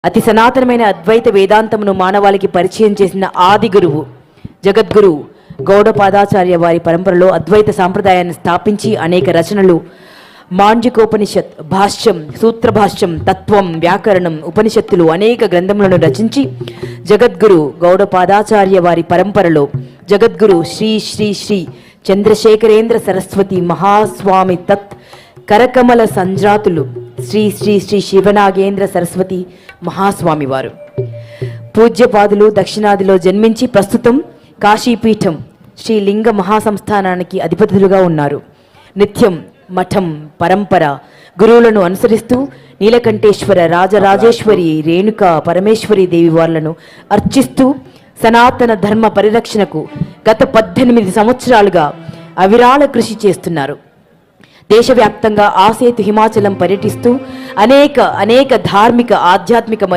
అతి సనాతనమైన అద్వైత వేదాంతమును మానవాళికి పరిచయం చేసిన ఆది గురువు జగద్గురు గౌడపాదాచార్య వారి పరంపరలో అద్వైత సాంప్రదాయాన్ని స్థాపించి అనేక రచనలు మాండూక్యోపనిషత్, భాష్యం, సూత్రభాష్యం, తత్వం, వ్యాకరణం, ఉపనిషత్తులు అనేక గ్రంథములను రచించి జగద్గురు గౌడపాదాచార్య వారి పరంపరలో జగద్గురు శ్రీ శ్రీ శ్రీ చంద్రశేఖరేంద్ర సరస్వతి మహాస్వామి తత్ కరకమల సంజాతులు శ్రీ శ్రీ శ్రీ శివనాగేంద్ర సరస్వతి మహాస్వామి వారు పూజ్యపాదులు దక్షిణాదిలో జన్మించి ప్రస్తుతం కాశీపీఠం శ్రీ లింగ మహాసంస్థానానికి అధిపతులుగా ఉన్నారు. నిత్యం మఠం పరంపర గురువులను అనుసరిస్తూ నీలకంఠేశ్వర, రాజరాజేశ్వరి, రేణుక పరమేశ్వరి దేవి వార్లను అర్చిస్తూ సనాతన ధర్మ పరిరక్షణకు గత 18 సంవత్సరాలుగా అవిరాళ కృషి చేస్తున్నారు. దేశవ్యాప్తంగా ఆసేతు హిమాచలం పర్యటిస్తూ అనేక ధార్మిక, ఆధ్యాత్మిక